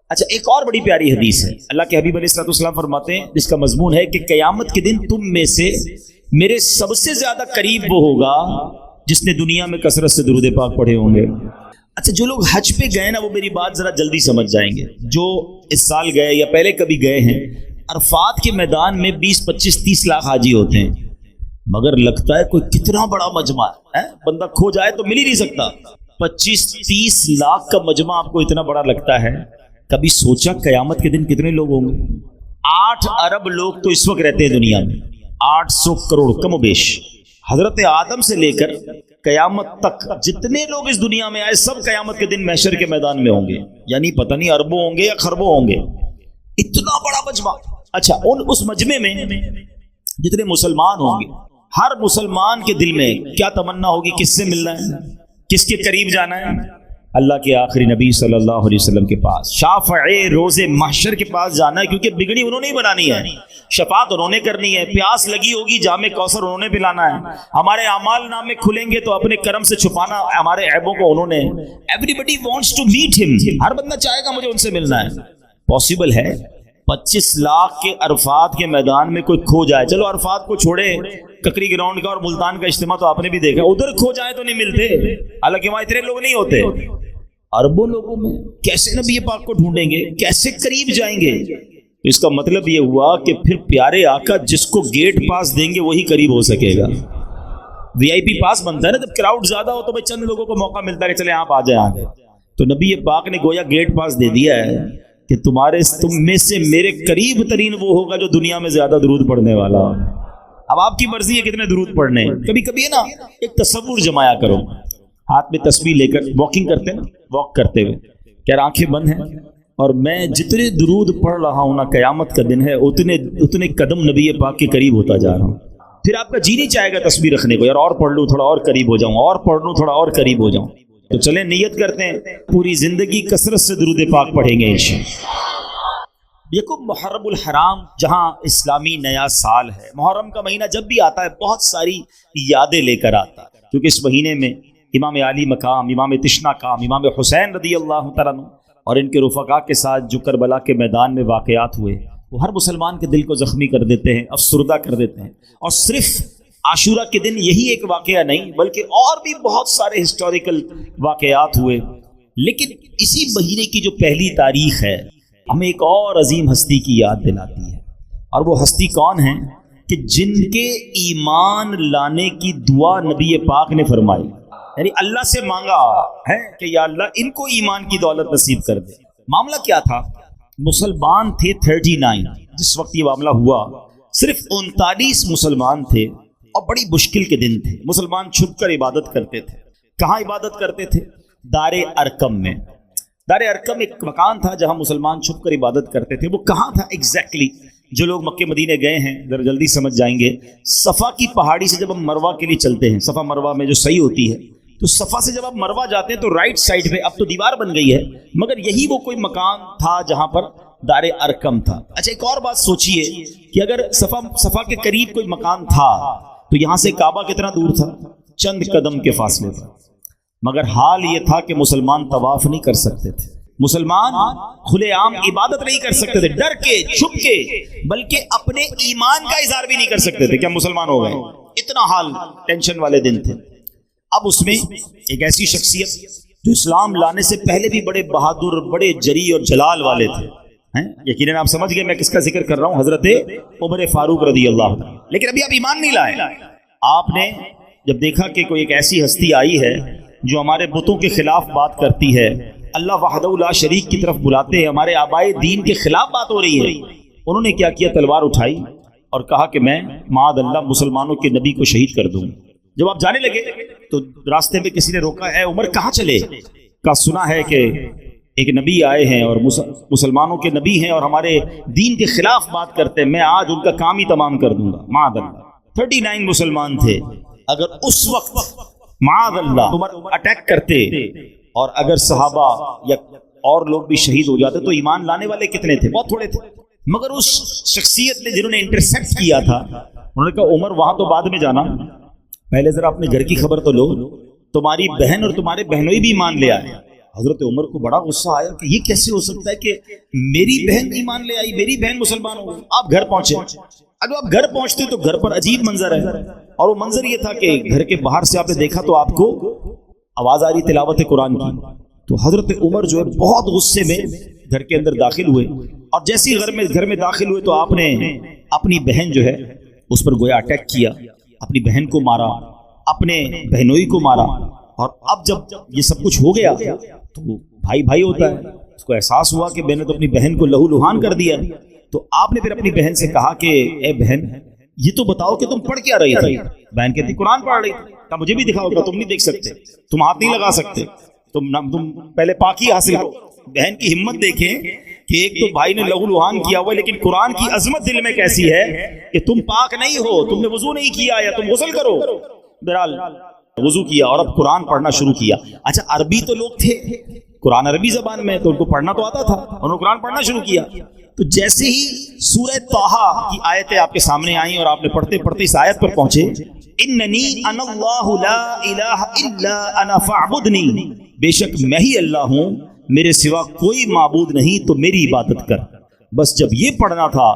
اچھا، ایک اور بڑی پیاری حدیث ہے، اللہ کے حبیب علیہ الصلوۃ والسلام فرماتے ہیں جس کا مضمون ہے کہ قیامت کے دن تم میں سے میرے سب سے زیادہ قریب وہ ہوگا جس نے دنیا میں کثرت سے درود پاک پڑھے ہوں گے۔ اچھا، جو لوگ حج پہ گئے نا وہ میری بات ذرا جلدی سمجھ جائیں گے، جو اس سال گئے یا پہلے کبھی گئے ہیں، عرفات کے میدان میں 20 25 30 لاکھ حاجی ہوتے ہیں، مگر لگتا ہے کوئی کتنا بڑا مجمع ہے، بندہ کھو جائے تو مل ہی نہیں سکتا۔ 25 30 لاکھ کا مجمع آپ کو اتنا بڑا لگتا ہے، کبھی سوچا قیامت کے دن کتنے لوگ ہوں گے؟ 8 ارب لوگ تو اس وقت رہتے ہیں دنیا میں، 800 کروڑ کم و بیش، حضرت آدم سے لے کر قیامت تک جتنے لوگ اس دنیا میں آئے سب قیامت کے دن محشر کے میدان میں ہوں گے، یعنی پتہ نہیں اربوں ہوں گے یا خربوں ہوں گے، اتنا بڑا مجمع۔ اچھا، اس مجمع میں جتنے مسلمان ہوں گے، ہر مسلمان کے دل میں کیا تمنا ہوگی؟ کس سے ملنا ہے، کس کے قریب جانا ہے؟ اللہ کے آخری نبی صلی اللہ علیہ وسلم کے پاس، شافع روز محشر کے پاس جانا ہے، کیونکہ بگڑی انہوں نے ہی بنانی ہے، شفاعت انہوں نے کرنی ہے، پیاس لگی ہوگی جام کوثر انہوں نے پلانا ہے، ہمارے اعمال نامے کھلیں گے تو اپنے کرم سے چھپانا ہمارے عیبوں کو انہوں نے۔ Everybody wants to meet him, ہر بندہ چاہے گا مجھے ان سے ملنا ہے۔ پاسبل ہے 25 لاکھ کے عرفات کے میدان میں کوئی کھو جائے؟ چلو عرفات کو چھوڑے، ککری گراؤنڈ کا اور ملتان کا اجتماع تو آپ نے بھی دیکھا، ادھر کھو جائے تو نہیں ملتے، حالانکہ وہاں اتنے لوگ نہیں ہوتے۔ اربوں لوگوں میں کیسے نبی پاک کو ڈھونڈیں گے، کیسے قریب جائیں گے؟ تو اس کا مطلب یہ ہوا کہ پھر پیارے آقا جس کو گیٹ پاس دیں گے وہی قریب ہو سکے گا۔ وی آئی پی پاس بنتا ہے نا، جب کراؤڈ زیادہ ہو تو بھائی چند لوگوں کو موقع ملتا ہے کہ چلے آپ آ جائیں آگے، تو نبی پاک نے گویا گیٹ پاس دے دیا ہے کہ تم میں سے میرے قریب ترین وہ ہوگا جو دنیا میں زیادہ درود پڑھنے والا۔ اب آپ کی مرضی ہے کتنے درود پڑھنے۔ کبھی کبھی ہے نا، ایک تصور جمایا کرو، ہاتھ میں تسبیح لے کر واکنگ کرتے نا، واک کرتے ہوئے کہ آنکھیں بند ہیں اور میں جتنے درود پڑھ رہا ہوں نا، قیامت کا دن ہے اتنے قدم نبی پاک کے قریب ہوتا جا رہا ہوں۔ پھر آپ کا جی نہیں چاہے گا تسبیح رکھنے کو، یار اور پڑھ لوں تھوڑا اور قریب ہو جاؤں، اور پڑھ لوں تھوڑا اور قریب ہو جاؤں۔ تو چلیں نیت کرتے ہیں، پوری زندگی کثرت سے درود پاک پڑھیں گے انشاءاللہ۔ یکم محرم الحرام، جہاں اسلامی نیا سال ہے، محرم کا مہینہ جب بھی آتا ہے بہت ساری یادیں لے کر آتا ہے، کیونکہ اس مہینے میں امام علی مقام، امام تشنا کام، امام حسین رضی اللہ تعالیٰ عنہ اور ان کے رفقا کے ساتھ جو کربلا کے میدان میں واقعات ہوئے وہ ہر مسلمان کے دل کو زخمی کر دیتے ہیں، افسردہ کر دیتے ہیں۔ اور صرف عاشورہ کے دن یہی ایک واقعہ نہیں بلکہ اور بھی بہت سارے ہسٹوریکل واقعات ہوئے، لیکن اسی مہینے کی جو پہلی تاریخ ہے ہمیں ایک اور عظیم ہستی کی یاد دلاتی ہے، اور وہ ہستی کون ہے کہ جن کے ایمان لانے کی دعا نبی پاک نے فرمائی، یعنی اللہ سے مانگا ہے کہ یا اللہ ان کو ایمان کی دولت نصیب کر دے۔ معاملہ کیا تھا؟ مسلمان تھے 39، جس وقت یہ معاملہ ہوا صرف 39 مسلمان تھے، اور بڑی مشکل کے دن تھے۔ مسلمان چھپ کر عبادت کرتے تھے۔ کہاں عبادت کرتے تھے؟ دار ارقم میں۔ دار ارقم ایک مکان تھا جہاں مسلمان چھپ کر عبادت کرتے تھے۔ وہ کہاں تھا ایگزیکٹلی؟ جو لوگ مکے مدینے گئے ہیں ذرا جلدی سمجھ جائیں گے۔ صفا کی پہاڑی سے جب ہم مروہ کے لیے چلتے ہیں، صفا مروہ میں جو صحیح ہوتی ہے، تو صفا سے جب آپ مروہ جاتے ہیں تو رائٹ سائڈ پہ، اب تو دیوار بن گئی ہے، مگر یہی وہ کوئی مکان تھا جہاں پر دار ارقم تھا۔ اچھا، ایک اور بات سوچئے کہ اگر صفا کے قریب کوئی مکان تھا تو یہاں سے کعبہ کتنا دور تھا؟ چند قدم کے فاصلے پر، مگر حال یہ تھا کہ مسلمان طواف نہیں کر سکتے تھے، مسلمان کھلے عام عبادت نہیں کر سکتے تھے، ڈر کے چھپ کے، بلکہ اپنے ایمان کا اظہار بھی نہیں کر سکتے تھے کہ ہم مسلمان ہو گئے۔ اتنا حال ٹینشن والے دن تھے۔ اب اس میں ایک ایسی شخصیت جو اسلام لانے سے پہلے بھی بڑے بہادر، بڑے جری اور جلال والے تھے، یقیناً آپ سمجھ گئے میں کس کا ذکر کر رہا ہوں، حضرت عمر فاروق رضی اللہ عنہ۔ لیکن ابھی آپ ایمان نہیں لائے۔ آپ نے جب دیکھا کہ کوئی ایک ایسی ہستی آئی ہے جو ہمارے بتوں کے خلاف بات کرتی ہے، اللہ وحدہ لا شریک کی طرف بلاتے ہیں، ہمارے آبائے دین کے خلاف بات ہو رہی ہے، انہوں نے کیا کیا؟ تلوار اٹھائی اور کہا کہ میں معاذ اللہ مسلمانوں کے نبی کو شہید کر دوں۔ جب آپ جانے لگے تو راستے میں کسی نے روکا، ہے عمر کہاں چلے؟ کا سنا ہے کہ ایک نبی آئے ہیں اور مسلمانوں کے نبی ہیں اور ہمارے دین کے خلاف بات کرتے ہیں، میں آج ان کا کام ہی تمام کر دوں گا۔ معاذ اللہ 39 مسلمان تھے، اگر اس وقت معاذ اللہ عمر اٹیک کرتے اور اگر صحابہ یا اور لوگ بھی شہید ہو جاتے تو ایمان لانے والے کتنے تھے؟ بہت تھوڑے تھے۔ مگر اس شخصیت نے جنہوں نے انٹرسیپٹ کیا تھا، انہوں نے کہا عمر وہاں تو بعد میں جانا، پہلے ذرا اپنے گھر کی خبر تو لو، تمہاری بہن اور تمہارے بہنوئی بھی ایمان لے آئے۔ حضرت عمر کو بڑا غصہ آیا کہ یہ کیسے ہو سکتا ہے کہ میری بہن ایمان لے آئی، میری بہن مسلمان ہو گئی۔ آپ گھر پہنچے، اگر آپ گھر پہنچتے تو گھر پر عجیب منظر ہے، اور وہ منظر یہ تھا کہ گھر کے باہر سے آپ نے دیکھا تو آپ کو آواز آ رہی تلاوت قرآن کی۔ تو حضرت عمر جو ہے بہت غصے میں گھر کے اندر داخل ہوئے، اور جیسے ہی گھر میں داخل ہوئے تو آپ نے اپنی بہن جو ہے اس پر گویا اٹیک کیا، اپنی بہن کو مارا، اپنے بہنوئی کو مارا۔ اور اب جب یہ سب کچھ ہو گیا تو بھائی بھائی ہوتا ہے، اس کو احساس ہوا کہ میں نے تو اپنی بہن کو لہو لہان کر دیا۔ تو آپ نے پھر اپنی بہن سے کہا کہ اے بہن یہ تو بتاؤ کہ تم پڑھ کیا رہی تھی؟ بہن کہتی قرآن پڑھ رہی تھی۔ کہا مجھے بھی دکھاؤ، کہ تم نہیں دیکھ سکتے، تم ہاتھ نہیں لگا سکتے، تم پہلے پاکی حاصل کرو۔ بہن کی ہمت دیکھیں کہ ایک تو بھائی نے لہو لہان کیا ہوا ہے، لیکن قرآن کی عظمت دل میں کیسی ہے کہ تم پاک نہیں ہو، تم نے وضو نہیں کیا، یا تم غسل کرو۔ بہرحال وضو کیا اور اب قرآن پڑھنا شروع کیا۔ اچھا عربی تو لوگ تھے، قرآن عربی زبان میں تو ان کو پڑھنا تو آتا تھا، انہوں نے قرآن پڑھنا شروع کیا۔ تو جیسے ہی سورہ طٰہٰ کی آیتیں آپ کے سامنے آئیں اور آپ نے پڑھتے پڑھتے اس آیت پر پہنچے، اننی انا اللہ لا الہ الا انا فاعبدنی، بے شک میں ہی اللہ ہوں، میرے سوا کوئی معبود نہیں تو میری عبادت کر۔ بس جب یہ پڑھنا تھا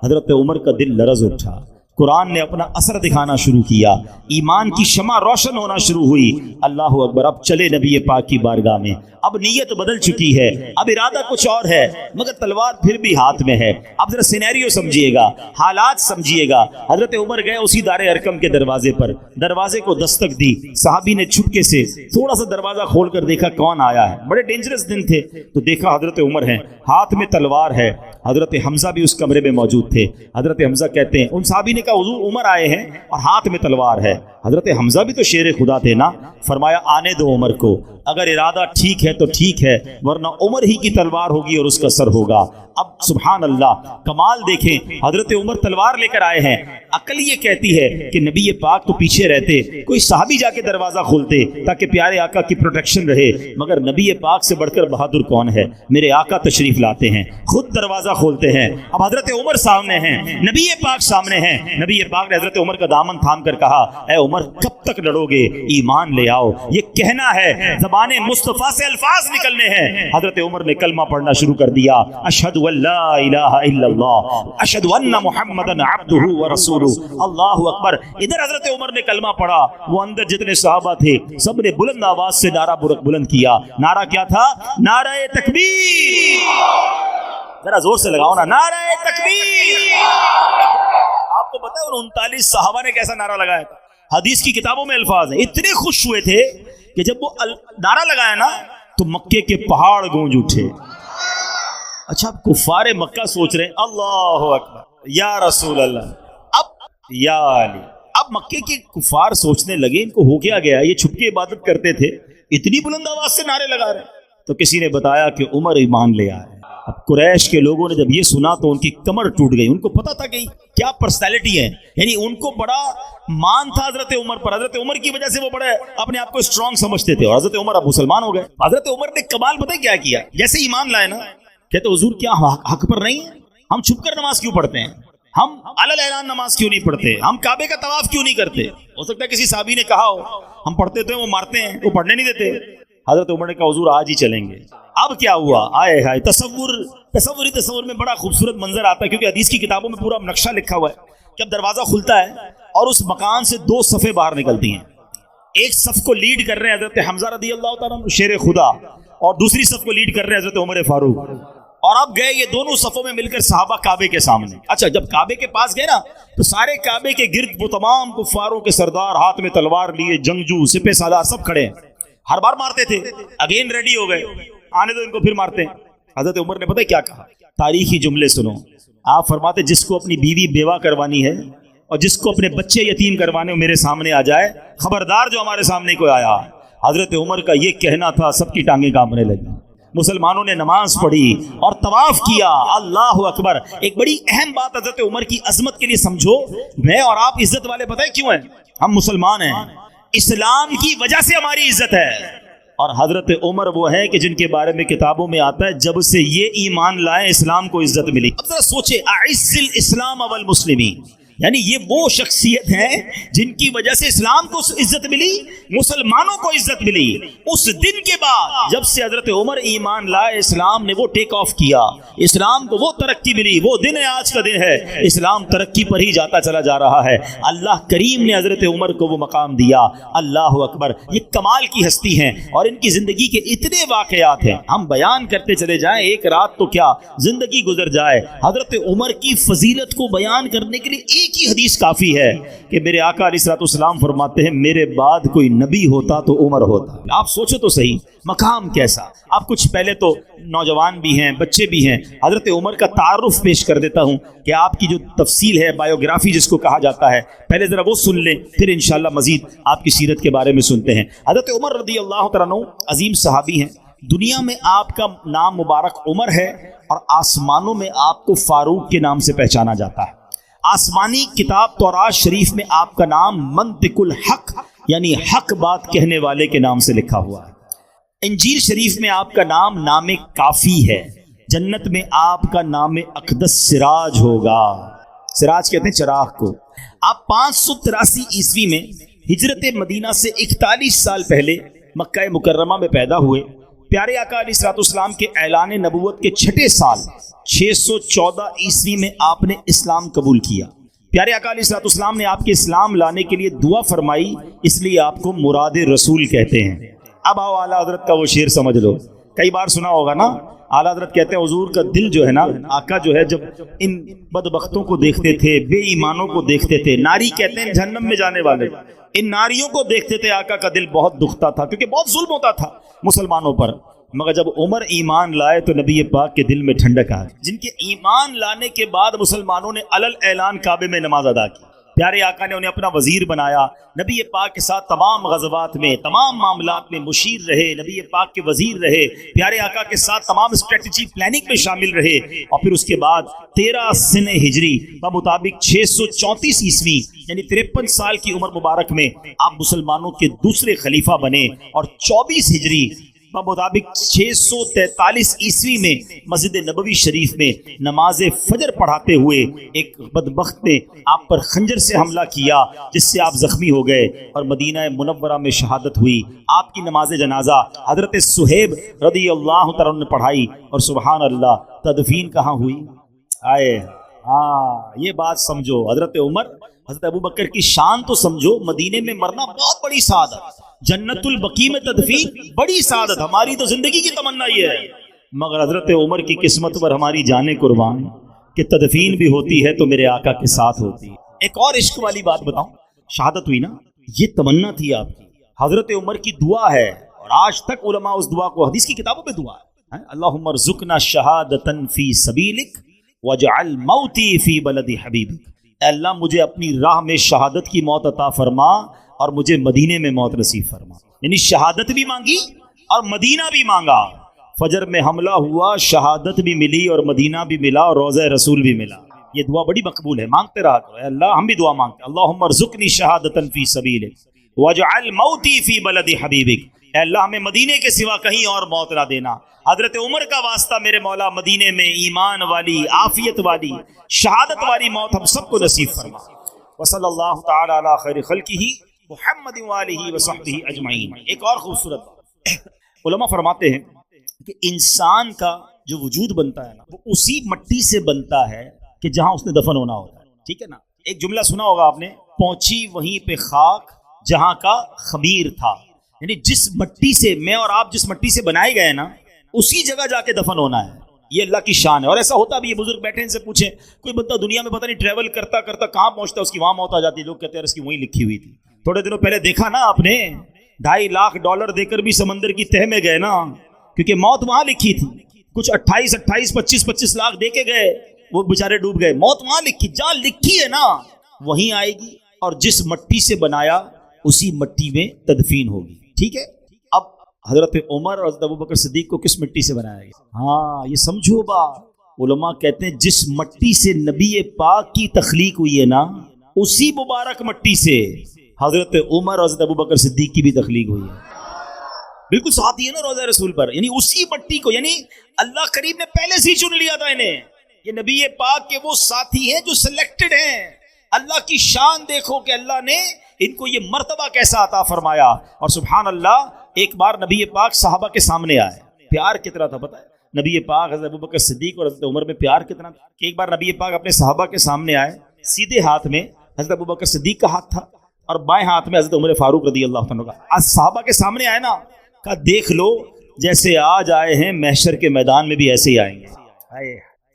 حضرت عمر کا دل لرز اٹھا، قرآن نے اپنا اثر دکھانا شروع کیا، ایمان کی شمع روشن ہونا شروع ہوئی۔ اللہ اکبر، اب چلے نبی پاک کی بارگاہ میں، اب نیت بدل چکی ہے، اب ارادہ کچھ اور ہے، مگر تلوار پھر بھی ہاتھ میں ہے۔ اب ذرا سینیریو سمجھیے گا، حالات سمجھیے گا۔ حضرت عمر گئے اسی دار ارقم کے دروازے پر، دروازے کو دستک دی، صحابی نے چھپکے سے تھوڑا سا دروازہ کھول کر دیکھا کون آیا ہے، بڑے ڈینجرس دن تھے، تو دیکھا حضرت عمر ہیں، ہاتھ میں تلوار ہے۔ حضرت حمزہ بھی اس کمرے میں موجود تھے۔ حضرت حمزہ کہتے ہیں، ان صحابی نے کہا حضور عمر آئے ہیں اور ہاتھ میں تلوار ہے۔ حضرت حمزہ بھی تو شیر خدا تھے نا، فرمایا آنے دو عمر کو، اگر ارادہ ٹھیک ہے تو ٹھیک ہے، ورنہ عمر ہی کی تلوار ہوگی اور اس کا سر ہوگا۔ اب سبحان اللہ، کمال دیکھیں، حضرت عمر تلوار لے کر آئے ہیں۔ عقل یہ کہتی ہے کہ نبی پاک تو پیچھے رہتے، کوئی صحابی جا کے دروازہ کھولتے تاکہ پیارے آقا کی پروٹیکشن رہے، مگر نبی پاک سے بڑھ کر بہادر کون ہے؟ میرے آقا تشریف لاتے ہیں، خود دروازہ کھولتے ہیں۔ اب حضرت عمر سامنے ہیں، نبی پاک سامنے ہیں۔ نبی پاک نے حضرت عمر کا دامن تھام کر کہا، اے عمر کب تک لڑو گے؟ ایمان لے آؤ، یہ کہنا ہے، زبان مصطفیٰ سے الفاظ نکلنے ہیں۔ حضرت عمر نے کلمہ پڑھنا شروع کر دیا، اشہد ان لا الہ الا اللہ اشہد ان محمدا عبدہ ورسولہ، اللہ اکبر۔ ادھر حضرت عمر نے کلمہ پڑھا، وہ اندر جتنے صحابہ تھے سب نے بلند آواز سے نعرہ بلند کیا۔ نعرہ کیا تھا؟ نعرہ تکبیر۔ ذرا زور سے لگاؤ نا، نعرہ تکبیر۔ آپ کو پتہ ہے ان 39 صحابہ نے کیسا نعرہ لگایا تھا؟ حدیث کی کتابوں میں الفاظ ہیں، اتنے خوش ہوئے تھے کہ جب وہ نعرہ لگایا نا تو مکے کے پہاڑ گونج اٹھے۔ اچھا اب کفار مکہ سوچ رہے ہیں اللہ اکبر یا رسول اللہ، اب یا علی، اب مکے کے کفار سوچنے لگے ان کو ہو کیا گیا، یہ چھپ کے عبادت کرتے تھے، اتنی بلند آواز سے نعرے لگا رہے۔ تو کسی نے بتایا کہ عمر ایمان لے آئے۔ اب قریش کے لوگوں نے جب یہ سنا تو ان کی کمر ٹوٹ گئی، ان کو پتا تھا کہ کیا پرسنالٹی ہے، یعنی ان کو بڑا مان تھا حضرت عمر پر، حضرت عمر کی وجہ سے وہ بڑے اپنے آپ کو اسٹرانگ سمجھتے تھے، اور حضرت عمر اب مسلمان ہو گئے۔ حضرت عمر نے کمال پتہ کیا کیا؟ جیسے ایمان لائے نا، کہتے حضور کیا حق پر نہیں ہے؟ ہم چھپ کر نماز کیوں پڑھتے ہیں؟ ہم علی الاعلان نماز کیوں نہیں پڑھتے؟ ہم کعبے کا طواف کیوں نہیں کرتے؟ ہو سکتا ہے کسی صحابی نے کہا ہو ہم پڑھتے تو وہ مارتے ہیں، وہ پڑھنے نہیں دیتے۔ حضرت عمر نے کہا حضور آج ہی چلیں گے۔ اب کیا ہوا؟ آئے ہائے، تصور میں بڑا خوبصورت منظر آتا ہے، کیونکہ حدیث کی کتابوں میں پورا نقشہ لکھا ہوا ہے کہ اب دروازہ کھلتا ہے اور اس مکان سے 2 صفیں باہر نکلتی ہیں۔ ایک صف کو لیڈ کر رہے ہیں حضرت حمزہ رضی اللہ تعالیٰ عنہ شیر خدا، اور دوسری صف کو لیڈ کر رہے ہیں حضرت عمر فاروق۔ اور اب گئے یہ دونوں صفوں میں مل کر صحابہ کعبے کے سامنے۔ اچھا جب کعبے کے پاس گئے نا تو سارے کعبے کے گرد وہ تمام کفاروں کے سردار ہاتھ میں تلوار لیے، جنگجو، سپہ سالار سب کھڑے ہیں، ہر بار مارتے تھے، اگین ریڈی ہو گئے، آنے دو ان کو پھر مارتے ہیں۔ حضرت عمر نے پتہ کیا کہا؟ تاریخی جملے سنو، آپ فرماتے جس کو اپنی بیوی بیوہ کروانی ہے اور جس کو اپنے بچے یتیم کروانے میرے سامنے آ جائے، خبردار جو ہمارے سامنے کوئی آیا۔ حضرت عمر کا یہ کہنا تھا، سب کی ٹانگیں کانپنے لگی۔ مسلمانوں نے نماز پڑھی اور طواف کیا، اللہ اکبر۔ ایک بڑی اہم بات حضرت عمر کی عظمت کے لیے سمجھو، میں اور آپ عزت والے پتہ ہے کیوں ہیں؟ ہم مسلمان ہیں، اسلام کی وجہ سے ہماری عزت ہے، اور حضرت عمر وہ ہیں کہ جن کے بارے میں کتابوں میں آتا ہے جب سے یہ ایمان لائے اسلام کو عزت ملی۔ اب ذرا سوچے، اعز الاسلام والمسلمین، یعنی یہ وہ شخصیت ہیں جن کی وجہ سے اسلام کو عزت ملی، مسلمانوں کو عزت ملی۔ اس دن کے بعد جب سے حضرت عمر ایمان لائے، اسلام نے وہ ٹیک آف کیا، اسلام کو وہ ترقی ملی۔ وہ دن ہے، آج کا دن ہے، اسلام ترقی پر ہی جاتا چلا جا رہا ہے۔ اللہ کریم نے حضرت عمر کو وہ مقام دیا۔ اللہ اکبر، یہ کمال کی ہستی ہیں اور ان کی زندگی کے اتنے واقعات ہیں، ہم بیان کرتے چلے جائیں، ایک رات تو کیا زندگی گزر جائے۔ حضرت عمر کی فضیلت کو بیان کرنے کے لیے ایک ہی حدیث کافی ہے کہ میرے آقا علیہ الصلوۃ والسلام فرماتے ہیں میرے بعد کوئی نبی ہوتا تو عمر ہوتا۔ آپ سوچو تو صحیح مقام کیسا۔ آپ کچھ پہلے تو نوجوان بھی ہیں، بچے بھی ہیں، حضرت عمر کا تعارف پیش کر دیتا ہوں کہ آپ کی جو تفصیل ہے، بایوگرافی جس کو کہا جاتا ہے، پہلے ذرا وہ سن لیں، پھر انشاءاللہ مزید آپ کی سیرت کے بارے میں سنتے ہیں۔ حضرت عمر رضی اللہ تعالیٰ عنہ عظیم صحابی ہیں۔ دنیا میں آپ کا نام مبارک عمر ہے اور آسمانوں میں آپ کو فاروق کے نام سے پہچانا جاتا ہے۔ آسمانی کتاب تورات شریف میں آپ کا نام منطق الحق یعنی حق بات کہنے والے کے نام سے لکھا ہوا ہے۔ انجیل شریف میں آپ کا نام نام کافی ہے۔ جنت میں آپ کا نام اقدس سراج ہوگا۔ سراج کہتے ہیں چراغ کو۔ آپ 583 عیسوی میں ہجرت مدینہ سے 41 سال پہلے مکہ مکرمہ میں پیدا ہوئے۔ پیارے آقا علیہ الصلوۃ والسلام کے اعلان نبوت کے 6 سال 614 عیسوی میں آپ نے اسلام قبول کیا۔ پیارے آقا علیہ الصلوۃ والسلام نے آپ کے اسلام لانے کے لیے دعا فرمائی، اس لیے آپ کو مراد رسول کہتے ہیں۔ اب آؤ اعلیٰ حضرت کا وہ شعر سمجھ لو، کئی بار سنا ہوگا نا۔ اعلیٰ حضرت کہتے ہیں حضور کا دل جو ہے نا، آقا جو ہے جب ان بدبختوں کو دیکھتے تھے، بے ایمانوں کو دیکھتے تھے، ناری کہتے ہیں جہنم میں جانے والے، ان ناریوں کو دیکھتے تھے، آقا کا دل بہت دکھتا تھا کیونکہ بہت ظلم ہوتا تھا مسلمانوں پر۔ مگر جب عمر ایمان لائے تو نبی پاک کے دل میں ٹھنڈک آ گئی، جن کے ایمان لانے کے بعد مسلمانوں نے علل اعلان کعبے میں نماز ادا کی۔ پیارے آقا نے انہیں اپنا وزیر بنایا، نبی پاک کے ساتھ تمام غزوات میں، تمام معاملات میں مشیر رہے، نبی پاک کے وزیر رہے، پیارے آقا کے ساتھ تمام اسٹریٹجی پلاننگ میں شامل رہے۔ اور پھر اس کے بعد 13 سن ہجری بمطابق 634 عیسوی یعنی 53 سال کی عمر مبارک میں آپ مسلمانوں کے دوسرے خلیفہ بنے، اور 24 ہجری بمطابق 643 عیسوی میں مسجد نبوی شریف میں نماز فجر پڑھاتے ہوئے ایک بدبخت نے آپ پر خنجر سے حملہ کیا، جس سے آپ زخمی ہو گئے اور مدینہ منورہ میں شہادت ہوئی۔ آپ کی نماز جنازہ حضرت صہیب رضی اللہ تعالیٰ نے پڑھائی، اور سبحان اللہ تدفین کہاں ہوئی؟ آئے یہ بات سمجھو، حضرت عمر حضرت ابو بکر کی شان تو سمجھو، مدینے میں مرنا بہت بڑی سعادت، جنت البقیع میں تدفین بڑی سعادت، ہماری تو زندگی کی تمنا یہ ہے، مگر حضرت عمر کی قسمت پر ہماری جانیں قربان کہ تدفین بھی ہوتی ہے تو میرے آقا کے ساتھ ہوتی ہے۔ ایک اور عشق والی بات بتاؤں، شہادت ہوئی نا، یہ تمنا تھی آپ کی، حضرت عمر کی دعا ہے، اور آج تک علماء اس دعا کو حدیث کی کتابوں میں دعا ہے، اللہم ارزقنا شہادتا فی سبیلک واجعل موتی فی بلد حبیبک، اے اللہ مجھے اپنی راہ میں شہادت کی موت عطا فرما اور مجھے مدینے میں موت نصیب فرما۔ یعنی شہادت بھی مانگی اور مدینہ بھی مانگا۔ فجر میں حملہ ہوا، شہادت بھی ملی اور مدینہ بھی ملا اور روضہ رسول بھی ملا۔ یہ دعا بڑی مقبول ہے، مانگتے رہا کرو۔ اے اللہ ہم بھی دعا مانگتے ہیں، اللہم ارزقنی شہادتا فی سبیلک واجعل موتی فی بلد حبیبک، اے اللہ ہمیں مدینے کے سوا کہیں اور موت نہ دینا۔ حضرت عمر کا واسطہ میرے مولا، مدینے میں ایمان والی، عافیت والی، شہادت والی موت ہم سب کو نصیب فرما۔ وصلی اللہ تعالی علی خیر خلقہ محمد وآلہ وصحبہ اجمعین۔ ایک اور خوبصورت بات، علماء فرماتے ہیں کہ انسان کا جو وجود بنتا ہے نا، وہ اسی مٹی سے بنتا ہے کہ جہاں اس نے دفن ہونا ہوتا ہے، ٹھیک ہے نا۔ ایک جملہ سنا ہوگا آپ نے، پہنچی وہیں پہ خاک جہاں کا خمیر تھا، یعنی جس مٹی سے میں اور آپ جس مٹی سے بنائے گئے نا، اسی جگہ جا کے دفن ہونا ہے۔ یہ اللہ کی شان ہے، اور ایسا ہوتا بھی ہے۔ بزرگ بیٹھے ان سے پوچھیں، کوئی بندہ دنیا میں پتہ نہیں ٹریول کرتا کرتا کہاں پہنچتا ہے، اس کی وہاں موت آ جاتی ہے، لوگ کہتے ہیں اس کی وہیں لکھی ہوئی تھی۔ تھوڑے دنوں پہلے دیکھا نا آپ نے، $2.5 لاکھ دے کر بھی سمندر کی تہ میں گئے نا، کیونکہ موت وہاں لکھی تھی۔ کچھ 28 25 لاکھ دے کے گئے، وہ بیچارے ڈوب گئے۔ موت وہاں لکھی، جہاں لکھی ہے نا وہیں آئے گی، اور جس مٹی سے بنایا اسی مٹی میں تدفین ہوگی، ٹھیک ہے۔ اب حضرت عمر اور حضرت ابوبکر صدیق کو کس مٹی سے بنایا گیا؟ ہاں یہ سمجھو بات، علماء کہتے ہیں جس مٹی سے نبی پاک کی تخلیق ہوئی ہے نا، اسی مبارک مٹی سے حضرت عمر اور حضرت ابوبکر صدیق کی بھی تخلیق ہوئی ہے۔ بالکل ساتھی ہے نا روضہ رسول پر، یعنی اسی مٹی کو، یعنی اللہ کریم نے پہلے سے ہی چن لیا تھا انہیں۔ یہ نبی پاک کے وہ ساتھی ہیں جو سلیکٹڈ ہیں، اللہ کی شان دیکھو کہ اللہ نے ان کو یہ مرتبہ کیسا عطا فرمایا. اور سبحان اللہ ایک بار نبی پاک صحابہ کے سامنے آئے, پیار کتنا تھا پتہ ہے نبی پاک حضرت ابوبکر صدیق اور حضرت عمر میں پیار کتنا تھا کہ ایک بار نبی پاک اپنے صحابہ کے سامنے آئے, سیدھے ہاتھ میں حضرت ابوبکر صدیق کا ہاتھ تھا اور بائیں ہاتھ میں حضرت عمر فاروق رضی اللہ عنہ کا. آج صحابہ کے سامنے آئے نا, کہا دیکھ لو جیسے آج آئے ہیں محشر کے میدان میں بھی ایسے ہی آئیں گے.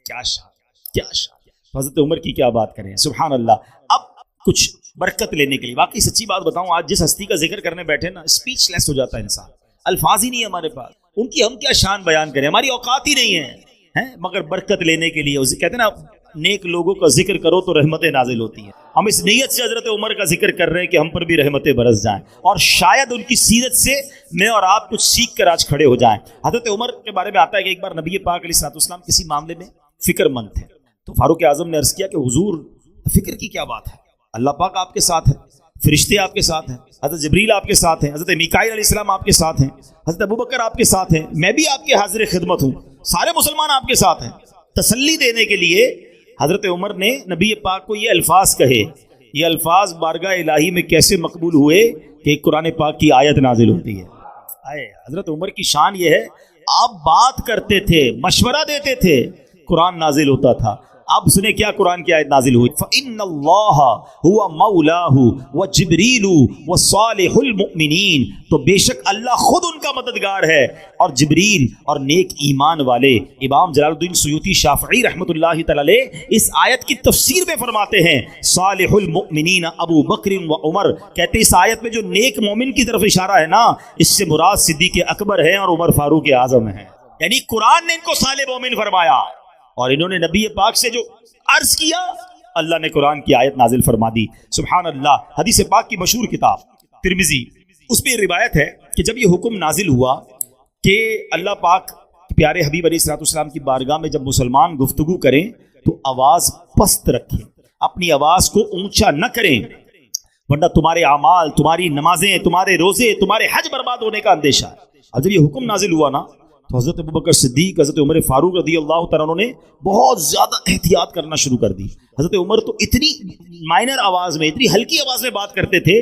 کیا شان, کیا شان. حضرت عمر کی کیا بات کریں, سبحان اللہ. اب کچھ برکت لینے کے لیے واقعی سچی بات بتاؤں, آج جس ہستی کا ذکر کرنے بیٹھے نا اسپیچ لیس ہو جاتا ہے انسان, الفاظ ہی نہیں ہے ہمارے پاس, ان کی ہم کیا شان بیان کریں, ہماری اوقات ہی نہیں ہے. مگر برکت لینے کے لیے کہتے ہیں نا نیک لوگوں کا ذکر کرو تو رحمتیں نازل ہوتی ہیں. ہم اس نیت سے حضرت عمر کا ذکر کر رہے ہیں کہ ہم پر بھی رحمتیں برس جائیں اور شاید ان کی سیرت سے میں اور آپ کچھ سیکھ کر آج کھڑے ہو جائیں. حضرت عمر کے بارے میں آتا ہے کہ ایک بار نبی پاک علیہ الصلوۃ والسلام کسی معاملے میں فکر مند تھے, تو فاروق اعظم نے عرض کیا کہ حضور فکر کی کیا بات ہے, اللہ پاک آپ کے ساتھ ہے, فرشتے آپ کے ساتھ ہیں, حضرت جبریل آپ کے ساتھ ہیں, حضرت میکائیل علیہ السلام آپ کے ساتھ ہیں, حضرت ابوبکر آپ کے ساتھ ہیں, میں بھی آپ کے حاضر خدمت ہوں, سارے مسلمان آپ کے ساتھ ہیں. تسلی دینے کے لیے حضرت عمر نے نبی پاک کو یہ الفاظ کہے. یہ الفاظ بارگاہ الہی میں کیسے مقبول ہوئے کہ ایک قرآن پاک کی آیت نازل ہوتی ہے. حضرت عمر کی شان یہ ہے, آپ بات کرتے تھے, مشورہ دیتے تھے, قرآن نازل ہوتا تھا. اب سنیں کیا قرآن کی آیت نازل ہوئی, فَإِنَّ اللَّهَ هُوَ مَوْلَاهُ وَجِبْرِيلُ وَصَالِحُ الْمُؤْمِنِينَ, تو بے شک اللہ خود ان کا مددگار ہے اور جبریل اور نیک ایمان والے. امام جلال الدین سیوطی شافعی رحمۃ اللہ تعالی علیہ اس آیت کی تفسیر میں فرماتے ہیں صالح المؤمنین ابو بکر و عمر, کہتے اس آیت میں جو نیک مومن کی طرف اشارہ ہے نا, اس سے مراد صدیق اکبر ہے اور عمر فاروق اعظم ہے. یعنی قرآن نے ان کو صالح مومن فرمایا اور انہوں نے نبی پاک سے جو عرض کیا اللہ نے قرآن کی آیت نازل فرما دی. سبحان اللہ. حدیث پاک کی مشہور کتاب ترمذی, اس میں روایت ہے کہ جب یہ حکم نازل ہوا کہ اللہ پاک پیارے حبیب علیہ الصلوۃ والسلام کی بارگاہ میں جب مسلمان گفتگو کریں تو آواز پست رکھیں, اپنی آواز کو اونچا نہ کریں, ورنہ تمہارے اعمال, تمہاری نمازیں, تمہارے روزے, تمہارے حج برباد ہونے کا اندیشہ ہے. اور جب یہ حکم نازل ہوا نا تو حضرت ابوبکر صدیق, حضرت عمر فاروق رضی اللہ تعالیٰ عنہ نے بہت زیادہ احتیاط کرنا شروع کر دی. حضرت عمر تو اتنی مائنر آواز میں, اتنی ہلکی آواز میں بات کرتے تھے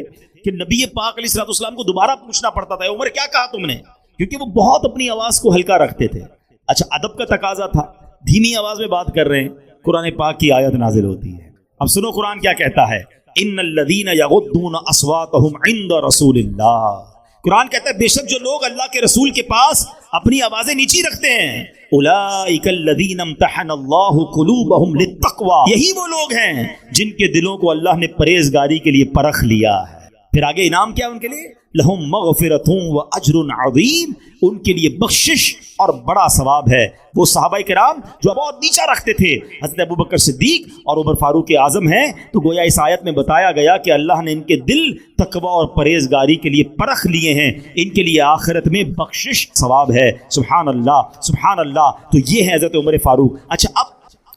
کہ نبی پاک علیہ الصلوۃ والسلام کو دوبارہ پوچھنا پڑتا تھا, عمر کیا کہا تم نے, کیونکہ وہ بہت اپنی آواز کو ہلکا رکھتے تھے. اچھا ادب کا تقاضا تھا, دھیمی آواز میں بات کر رہے ہیں, قرآن پاک کی آیت نازل ہوتی ہے. اب سنو قرآن کیا کہتا ہے, ان الذین یغضون اصواتهم عند رسول اللہ. قرآن کہتا ہے بے شک جو لوگ اللہ کے رسول کے پاس اپنی آوازیں نیچی رکھتے ہیں, اولئک الذین امتحن اللہ قلوبہم للتقوی, یہی وہ لوگ ہیں جن کے دلوں کو اللہ نے پرہیزگاری کے لیے پرکھ لیا ہے. پھر آگے انعام کیا ان کے لیے, لہم مغفرۃ و اجر عظیم, ان کے لیے بخشش اور بڑا ثواب ہے. وہ صحابہ کرام جو بہت نیچا رکھتے تھے, حضرت ابوبکر صدیق اور عمر فاروق اعظم ہیں, تو گویا اس آیت میں بتایا گیا کہ اللہ نے ان کے دل تقوی اور پرہیزگاری کے لیے پرکھ لیے ہیں, ان کے لیے آخرت میں بخشش ثواب ہے. سبحان اللہ, سبحان اللہ. تو یہ ہے حضرت عمر فاروق. اچھا اب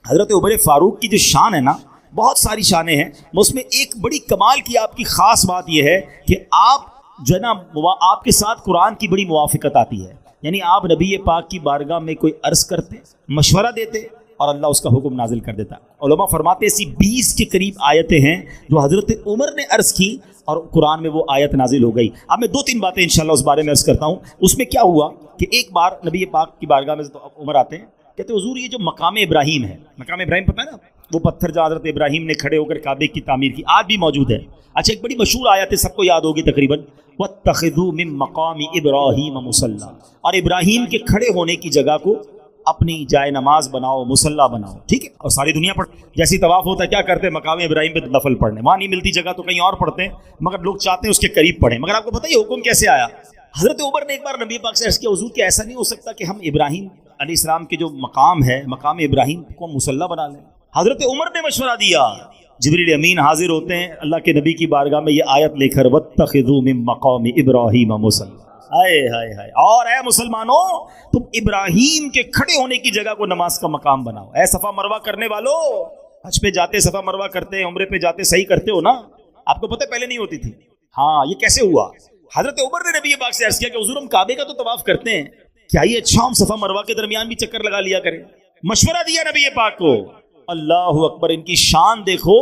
حضرت عمر فاروق کی جو شان ہے نا, بہت ساری شانیں ہیں, اس میں ایک بڑی کمال کی آپ کی خاص بات یہ ہے کہ آپ جو ہے نا آپ کے ساتھ قرآن کی بڑی موافقت آتی ہے. یعنی آپ نبی پاک کی بارگاہ میں کوئی عرض کرتے, مشورہ دیتے اور اللہ اس کا حکم نازل کر دیتا. علماء فرماتے ایسی 20 کے قریب آیتیں ہیں جو حضرت عمر نے عرض کی اور قرآن میں وہ آیت نازل ہو گئی. اب میں 2-3 باتیں انشاءاللہ اس بارے میں عرض کرتا ہوں. اس میں کیا ہوا کہ ایک بار نبی پاک کی بارگاہ میں عمر آتے ہیں, کہتے حضور یہ جو مقام ابراہیم ہے, مقام ابراہیم پتہ ہے نا, وہ پتھر جو حضرت ابراہیم نے کھڑے ہو کر کعبے کی تعمیر کی, آج بھی موجود ہے. اچھا ایک بڑی مشہور آیت ہے, سب کو یاد ہوگی تقریباً, وَاتَّخِذُوا مِن مَّقَامِ إِبْرَاهِيمَ مُصَلًّى, اور ابراہیم کے کھڑے ہونے کی جگہ کو اپنی جائے نماز بناؤ, مصلی بناؤ. ٹھیک ہے, اور ساری دنیا پڑھ, جیسی طواف ہوتا ہے کیا کرتے ہیں, مقام ابراہیم پہ نفل پڑھنے, وہاں نہیں ملتی جگہ تو کہیں اور پڑھتے ہیں, مگر لوگ چاہتے ہیں اس کے قریب پڑھیں. مگر آپ کو پتہ ہے یہ حکم کیسے آیا؟ حضرت عمر نے ایک بار نبی پاک سے عرض کیا, حضور کہ ایسا نہیں ہو سکتا کہ ہم ابراہیم علیہ السلام کے جو مقام ہے, مقام ابراہیم کو مصلی بنا لیں. حضرت عمر نے مشورہ دیا, جبریل امین حاضر ہوتے ہیں اللہ کے نبی کی بارگاہ میں یہ آیت لے کر, وَاتَّخِذُوا مِن مَّقَامِ إِبْرَاهِيمَ مُصَلًّى. ہائے ہائے ہائے, اور اے مسلمانوں تم ابراہیم کے کھڑے ہونے کی جگہ کو نماز کا مقام بناؤ. اے صفا مروہ کرنے والو, حج پہ جاتے صفا مروہ کرتے, عمرے پہ جاتے صحیح کرتے ہو نا, آپ کو پتہ پہلے نہیں ہوتی تھی. ہاں یہ کیسے ہوا؟ حضرت عمر نے نبی پاک سے عرض کیا کہ حضور ہم کعبے کا تو طواف کرتے ہیں, کیا یہ اچھا ہم صفا مروہ کے درمیان بھی چکر لگا لیا کریں. مشورہ دیا نبی پاک کو. اللہ اکبر, ان کی شان دیکھو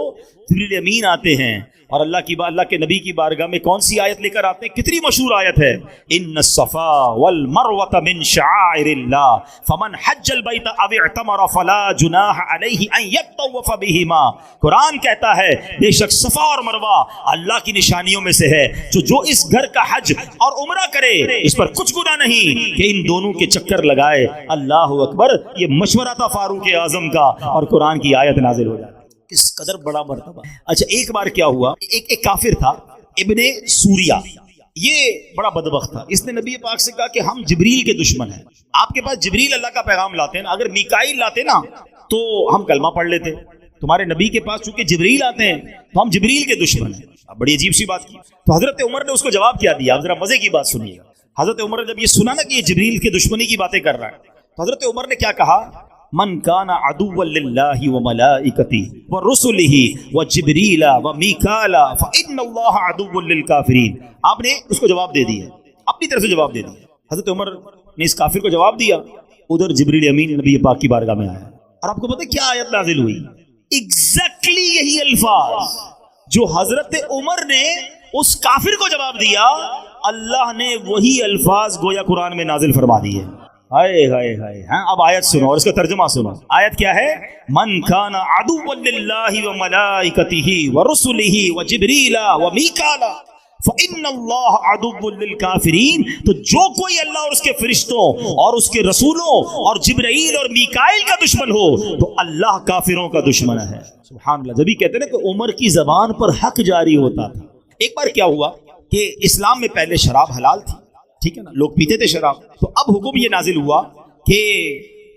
جبریل امین آتے ہیں اور اللہ کے نبی کی بارگاہ میں کون سی آیت لے کر آتے ہیں؟ کتنی مشہور آیت ہے، ان الصفا والمروۃ من شعائر اللہ فمن حج البیت او اعتمر فلا جناح علیہ ان یطوف بہما۔ قرآن کہتا ہے بے شک صفا اور مروہ اللہ کی نشانیوں میں سے ہے، جو اس گھر کا حج اور عمرہ کرے اس پر کچھ گناہ نہیں کہ ان دونوں کے چکر لگائے۔ اللہ اکبر، یہ مشورہ تھا فاروق اعظم کا اور قرآن کی آیت نازل ہو جاتی۔ کس قدر بڑا مرتبہ۔ اچھا ایک بار کیا ہوا، ایک کافر تھا ابن سوریا، یہ بڑا بدبخت تھا، اس نے نبی پاک سے کہا کہ ہم جبریل کے دشمن ہیں، آپ کے پاس جبریل اللہ کا پیغام لاتے ہیں نا، اگر میکائیل لاتے نا تو ہم کلمہ پڑھ لیتے، تمہارے نبی کے پاس چونکہ جبریل آتے ہیں تو ہم جبریل کے دشمن ہیں۔ اب بڑی عجیب سی بات کی تو حضرت عمر نے اس کو جواب کیا دیا۔ ذرا مزے کی بات سنیے گا، حضرت عمر نے جب یہ سنا نا کہ یہ جبریل کے دشمنی کی باتیں کر رہا ہے تو حضرت عمر نے کیا کہا، من کان عدوا للہ وملائکتہ ورسلہ وجبریل ومیکال فإن اللہ عدو للکافرین۔ آپ نے اس کو جواب دے دیا، اپنی طرف سے جواب دے دیا۔ حضرت عمر نے اس کافر کو جواب دیا، ادھر جبریل امین نبی پاک کی بارگاہ میں آیا اور آپ کو پتہ کیا آیت نازل ہوئی؟ ایگزیکٹلی یہی الفاظ جو حضرت عمر نے اس کافر کو جواب دیا، اللہ نے وہی الفاظ گویا قرآن میں نازل فرما دیے۔ ہائے ہائے ہائے، ہاں اب آیت سنو اور اس کا ترجمہ سنو۔ آیت کیا ہے؟ من کان عدوا للہ وملائکتہ ورسلہ وجبریل ومیکال فإن اللہ عدو للکافرین۔ تو جو کوئی اللہ اور اس کے فرشتوں اور اس کے رسولوں اور جبرائیل اور میکائیل کا دشمن ہو تو اللہ کافروں کا دشمن ہے۔ سبحان اللہ۔ جبھی کہتے ہیں نا کہ عمر کی زبان پر حق جاری ہوتا تھا۔ ایک بار کیا ہوا کہ اسلام میں پہلے شراب حلال تھی، ٹھیک ہے نا، لوگ پیتے تھے شراب، تو اب حکم یہ نازل ہوا کہ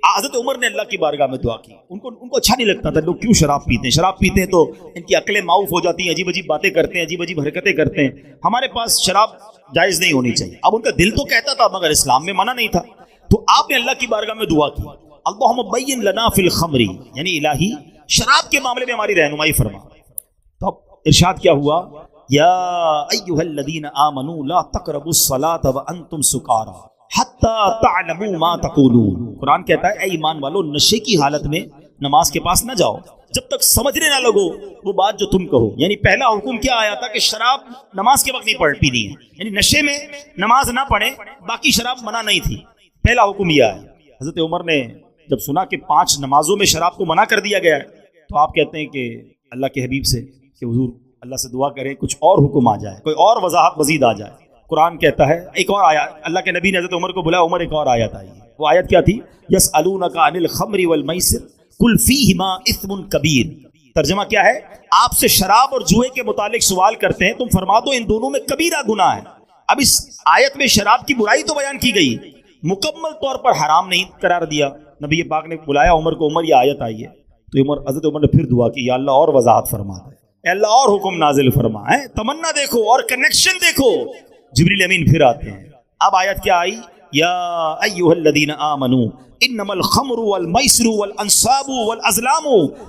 حضرت عمر نے اللہ کی بارگاہ میں دعا کی، ان کو اچھا نہیں لگتا تھا لوگ کیوں شراب پیتے ہیں، شراب پیتے ہیں تو ان کی عقلیں معاف ہو جاتی ہیں، عجیب عجیب باتیں کرتے ہیں، عجیب عجیب حرکتیں کرتے ہیں، ہمارے پاس شراب جائز نہیں ہونی چاہیے۔ اب ان کا دل تو کہتا تھا مگر اسلام میں منع نہیں تھا، تو آپ نے اللہ کی بارگاہ میں دعا کی، اللہم بین لنا فی الخمر، یعنی الہی شراب کے معاملے میں ہماری رہنمائی فرما۔ تو اب ارشاد کیا ہوا، یا ایھا الذین آمنوا لا تقربوا الصلاۃ وانتم سکارى حتی تعلموا ما تقولون۔ قرآن کہتا ہے اے ایمان والو نشے کی حالت میں نماز کے پاس نہ جاؤ جب تک سمجھنے نہ لگو وہ بات جو تم کہو۔ یعنی پہلا حکم کیا آیا تھا کہ شراب نماز کے وقت نہیں پینی ہے، یعنی نشے میں نماز نہ پڑھیں، باقی شراب منع نہیں تھی، پہلا حکم یہ آیا۔ حضرت عمر نے جب سنا کہ 5 نمازوں میں شراب کو منع کر دیا گیا ہے تو آپ کہتے ہیں کہ اللہ کے حبیب سے کہ حضور اللہ سے دعا کریں کچھ اور حکم آ جائے، کوئی اور وضاحت مزید آ جائے۔ قرآن کہتا ہے ایک اور آیت، اللہ کے نبی نے حضرت عمر کو بلایا، عمر ایک اور آیت آئی، وہ آیت کیا تھی؟ یسألونک عن الخمر والمیسر قل فیہما اثم کبیر۔ ترجمہ کیا ہے؟ آپ سے شراب اور جوئے کے متعلق سوال کرتے ہیں، تم فرما دو ان دونوں میں کبیرہ گناہ ہے۔ اب اس آیت میں شراب کی برائی تو بیان کی گئی، مکمل طور پر حرام نہیں قرار دیا۔ نبی پاک نے بلایا عمر کو، عمر یہ آیت آئی ہے، تو حضرت عمر نے پھر دعا کی، یا اللہ اور وضاحت فرما دے، اے اللہ اور حکم نازل فرما ہے، تمنا دیکھو اور کنیکشن دیکھو۔ جبریل امین پھر آتے ہیں، اب آیت کیا آئی؟ یا ایھا الذین آمنوا انما الخمر والمیسر والانصاب والازلام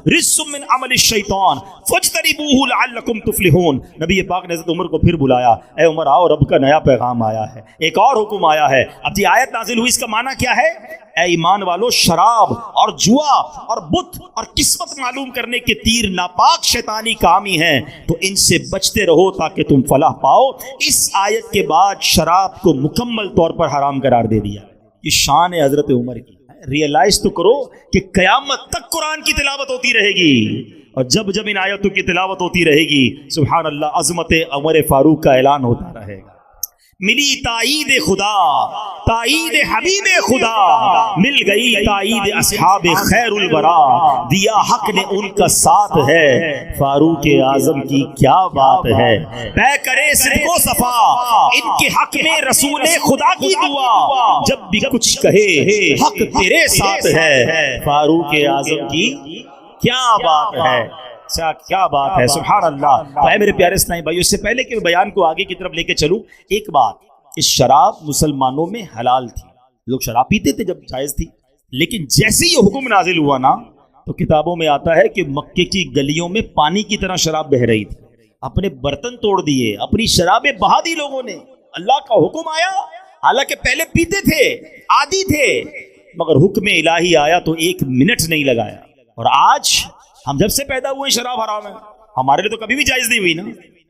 رجس من عمل الشیطان فاجتنبوہ لعلکم تفلحون۔ نبی پاک نے حضرت عمر کو پھر بلایا، اے عمر آؤ رب کا نیا پیغام آیا ہے، ایک اور حکم آیا ہے۔ اب یہ آیت نازل ہوئی، اس کا معنی کیا ہے؟ اے ایمان والو شراب اور جوا اور بت اور قسمت معلوم کرنے کے تیر ناپاک شیطانی کام ہی ہیں، تو ان سے بچتے رہو تاکہ تم فلاح پاؤ۔ اس آیت کے بعد شراب کو مکمل طور پر حرام قرار دے دیا۔ یہ شان ہے حضرت عمر کی۔ ریئلائز تو کرو کہ قیامت تک قرآن کی تلاوت ہوتی رہے گی، اور جب جب ان آیتوں کی تلاوت ہوتی رہے گی سبحان اللہ عظمت عمر فاروق کا اعلان ہوتا رہے گا۔ ملی تائید خدا، تائید حبیب خدا، مل گئی تائید اصحاب خیر الورا، دیا حق نے ان کا ساتھ ہے، فاروق اعظم کی کیا بات ہے، پے کرے صدق و صفا ان کے حق میں رسول خدا کی دعا، جب بھی کچھ کہے حق تیرے ساتھ ہے، فاروق اعظم کی کیا بات ہے، کیا بات ہے، سبحان اللہ۔ تو اے میرے پیارے اسلامی بھائیو، اس سے پہلے کہ میں بیان کو آگے کی طرف لے کے چلوں، ایک بات، اس شراب مسلمانوں میں حلال تھی، لوگ شراب پیتے تھے جب جائز تھی، لیکن جیسے یہ حکم نازل ہوا نا تو کتابوں میں آتا ہے کہ مکے کی گلیوں میں پانی کی طرح شراب بہہ رہی تھی، اپنے برتن توڑ دیے، اپنی شرابیں بہا دی لوگوں نے۔ اللہ کا حکم آیا، حالانکہ پہلے پیتے تھے، عادی تھے، مگر حکم الہی آیا تو 1 منٹ نہیں لگایا، اور آج ہم جب سے پیدا ہوئے شراب حرام ہے، ہمارے لیے تو کبھی بھی جائز نہیں ہوئی نا.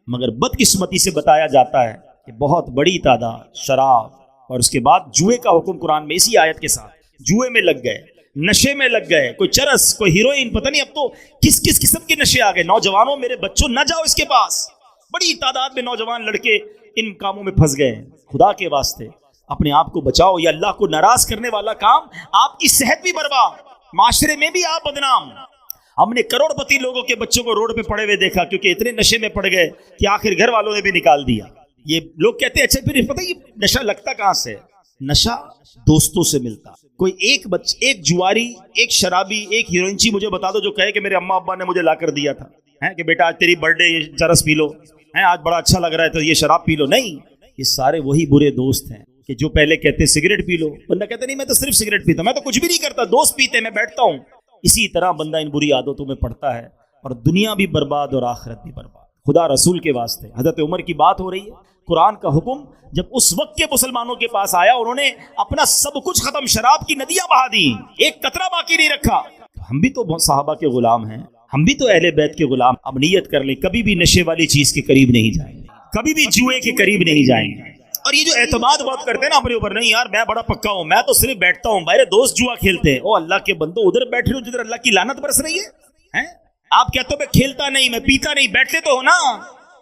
مگر بدقسمتی سے بتایا جاتا ہے کہ بہت بڑی تعداد شراب اور اس کے بعد جوئے کا حکم قرآن میں اسی آیت کے ساتھ. جوئے میں لگ گئے, نشے میں لگ گئے, کوئی چرس, کوئی ہیروئن, پتہ نہیں اب تو کس کس قسم کے نشے آ گئے. نوجوانوں, میرے بچوں نہ جاؤ اس کے پاس. بڑی تعداد میں نوجوان لڑکے ان کاموں میں پھنس گئے ہیں. خدا کے واسطے اپنے آپ کو بچاؤ. یہ اللہ کو ناراض کرنے والا کام. آپ کی صحت بھی برباد, معاشرے میں بھی آپ بدنام. ہم نے کروڑ پتی لوگوں کے بچوں کو روڈ پہ پڑے ہوئے دیکھا کیونکہ اتنے نشے میں پڑ گئے کہ آخر گھر والوں نے بھی نکال دیا. یہ لوگ کہتے ہیں اچھا پھر پتہ یہ نشہ لگتا کہاں سے؟ نشہ دوستوں سے ملتا. کوئی ایک جواری, ایک شرابی, ایک ہیروئنچی مجھے بتا دو جو کہے کہ میرے اماں ابا نے مجھے لا کر دیا تھا کہ بیٹا آج تیری برتھ ڈے, یہ چرس پی لو, آج بڑا اچھا لگ رہا ہے تو یہ شراب پی لو. نہیں, یہ سارے وہی برے دوست ہیں کہ جو پہلے کہتے سگریٹ پی لو, بندہ کہتا نہیں میں تو صرف سگریٹ پیتا ہوں, میں تو کچھ بھی نہیں کرتا, دوست پیتے میں بیٹھتا ہوں. اسی طرح بندہ ان بری عادتوں میں پڑتا ہے اور دنیا بھی برباد اور آخرت بھی برباد. خدا رسول کے واسطے حضرت عمر کی بات ہو رہی ہے. قرآن کا حکم جب اس وقت کے مسلمانوں کے پاس آیا, انہوں نے اپنا سب کچھ ختم, شراب کی ندیاں بہا دی, ایک قطرہ باقی نہیں رکھا. ہم بھی تو صحابہ کے غلام ہیں, ہم بھی تو اہل بیت کے غلام. اب نیت کر لیں کبھی بھی نشے والی چیز کے قریب نہیں جائیں گے, کبھی بھی جوئے کے قریب نہیں جائیں گے. اور یہ جو اعتماد بات کرتے ہیں نا اپنے اوپر, نہیں یار میں بڑا پکا ہوں, میں تو صرف بیٹھتا ہوں, میرے دوست جوا کھیلتے ہیں. او اللہ کے بندو, ادھر بیٹھ رہے ہو جدھر اللہ کی لعنت برس رہی ہے. آپ کہتے ہو میں کھیلتا نہیں, میں پیتا نہیں, بیٹھتے تو ہو نا,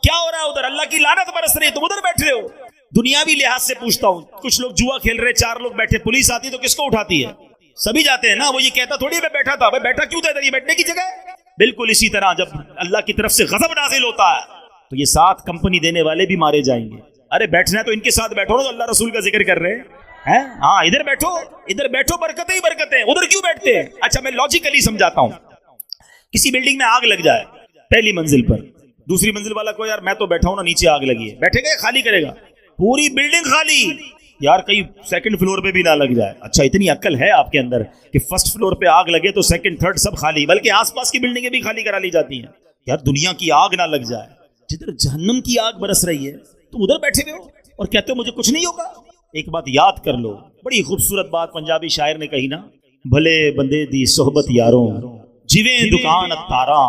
کیا ہو رہا ہے ادھر؟ اللہ کی لعنت برس رہی ہے, تم ادھر بیٹھ رہے ہو. دنیاوی لحاظ سے پوچھتا ہوں, کچھ لوگ جوا کھیل رہے, 4 لوگ بیٹھے, پولیس آتی تو کس کو اٹھاتی ہے؟ سبھی جاتے ہیں نا. وہ یہ کہتا تھوڑی میں بیٹھا تھا, بیٹھا کیوں تھا ادھر, یہ بیٹھنے کی جگہ ہے. بالکل اسی طرح جب اللہ کی طرف سے غضب نازل ہوتا ہے تو یہ ساتھ کمپنی دینے والے بھی مارے جائیں گے. ارے بیٹھنا ہے تو ان کے ساتھ بیٹھو نا, تو اللہ رسول کا ذکر کر رہے ہیں. ہاں ادھر بیٹھو, برکتیں ہی برکتیں, ادھر کیوں بیٹھتے ہیں؟ اچھا میں لاجیکلی سمجھاتا ہوں. کسی بلڈنگ میں آگ لگ جائے پہلی منزل پر, دوسری منزل والا کو یار میں تو بیٹھا ہوں نا, نیچے آگ لگی ہے, بیٹھے گا خالی کرے گا؟ پوری بلڈنگ خالی. یار کہیں سیکنڈ فلور پہ بھی نہ لگ جائے. اچھا اتنی عقل ہے آپ کے اندر کہ فرسٹ فلور پہ آگ لگے تو سیکنڈ تھرڈ سب خالی, بلکہ آس پاس کی بلڈنگیں بھی خالی کرا لی جاتی ہیں. یار دنیا کی آگ نہ لگ جائے, جدھر جہنم کی آگ برس رہی ہے تو ادھر بیٹھے ہوئے ہو اور کہتے ہو مجھے کچھ نہیں ہوگا. ایک بات یاد کر لو, بڑی خوبصورت بات پنجابی شاعر نے کہی نا, بھلے بندے دی صحبت یاروں, جویں دکان اتاراں,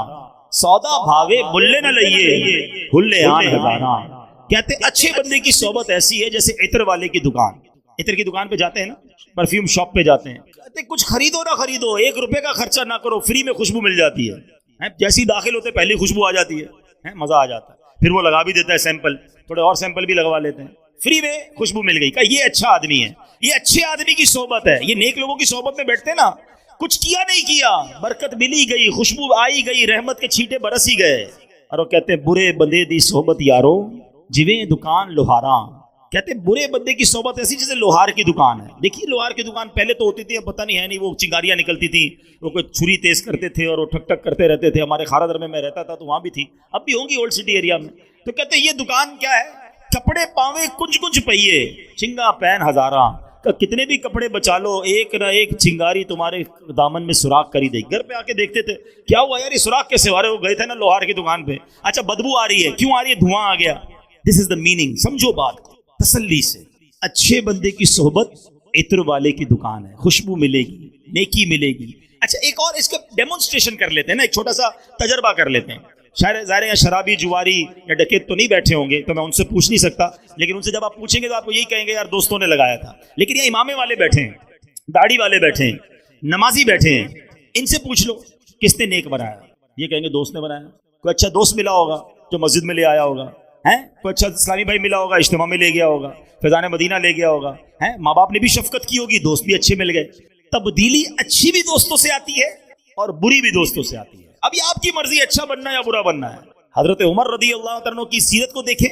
سودا بھاوے ملے نہ لئیے, ہلے آن ہزاراں. کہتے اچھے بندے کی صحبت ایسی ہے جیسے عطر والے کی دکان. عطر کی دکان پہ جاتے ہیں نا, پرفیوم شاپ پہ جاتے ہیں, کہتے کچھ خریدو نہ خریدو, 1 روپے کا خرچہ نہ کرو, فری میں خوشبو مل جاتی ہے. جیسی داخل ہوتے پہلی خوشبو آ جاتی ہے, مزہ آ جاتا ہے. پھر وہ لگا بھی دیتا ہے سیمپل, تھوڑے اور سیمپل بھی لگوا لیتے ہیں, فری میں خوشبو مل گئی. کہ یہ اچھا آدمی ہے, یہ اچھے آدمی کی صحبت ہے. یہ نیک لوگوں کی صحبت میں بیٹھتے نا, کچھ کیا نہیں کیا, برکت ملی گئی, خوشبو آئی گئی, رحمت کے چھینٹے برس ہی گئے. اور وہ کہتے ہیں برے بندے دی صحبت یارو, جویں دکان لوہاراں. کہتے ہیں برے بندے کی صحبت ایسی جیسے لوہار کی دکان ہے. دیکھیے لوہار کی دکان پہلے تو ہوتی تھی, اب پتہ نہیں ہے نہیں, وہ چنگاریاں نکلتی تھیں, وہ کوئی چھری تیز کرتے تھے اور وہ ٹھک ٹھک کرتے رہتے تھے. ہمارے خارا در میں رہتا تھا تو وہاں بھی تھی, اب بھی ہوں گی اولڈ سٹی ایریا میں. تو کہتے ہیں یہ دکان کیا ہے, کپڑے پاوے کنج کنج پہیے, چنگا پین ہزاراں. کتنے بھی کپڑے بچا لو, ایک نہ ایک چنگاری تمہارے دامن میں سوراخ کری دے. گھر پہ آ کے دیکھتے تھے کیا ہوا یار, یہ سوراخ کیسے ہو رہے, وہ گئے تھے نا لوہار کی دکان پہ. اچھا بدبو آ رہی ہے, کیوں آ رہی ہے, دھواں آ گیا. دس از دا میننگ. سمجھو بات کو تسلی سے. اچھے بندے کی صحبت عطر والے کی دکان ہے, خوشبو ملے گی, نیکی ملے گی. اچھا ایک اور اس کا ڈیمونسٹریشن کر لیتے ہیں نا, ایک چھوٹا سا تجربہ کر لیتے ہیں. شاید ظاہر ہے شرابی جواری یا ڈکیت تو نہیں بیٹھے ہوں گے تو میں ان سے پوچھ نہیں سکتا, لیکن ان سے جب آپ پوچھیں گے تو آپ کو یہی کہیں گے یار دوستوں نے لگایا تھا. لیکن یہ امامے والے بیٹھے ہیں, داڑھی والے بیٹھے ہیں, نمازی بیٹھے ہیں, ان سے پوچھ لو کس نے نیک بنایا, یہ کہیں گے دوست نے بنایا. کوئی اچھا دوست ملا ہوگا جو مسجد میں لے آیا ہوگا, کوئی اچھا اسلامی بھائی ملا ہوگا, اجتماع میں لے گیا ہوگا, فیضان مدینہ لے گیا ہوگا, ماں باپ نے بھی شفقت کی ہوگی, دوست بھی اچھے مل گئے. تبدیلی اچھی بھی دوستوں سے آتی ہے اور بری بھی دوستوں سے آتی ہے. اب یہ آپ کی مرضی اچھا بننا ہے یا برا بننا ہے. حضرت عمر رضی اللہ عنہ کی سیرت کو دیکھیں,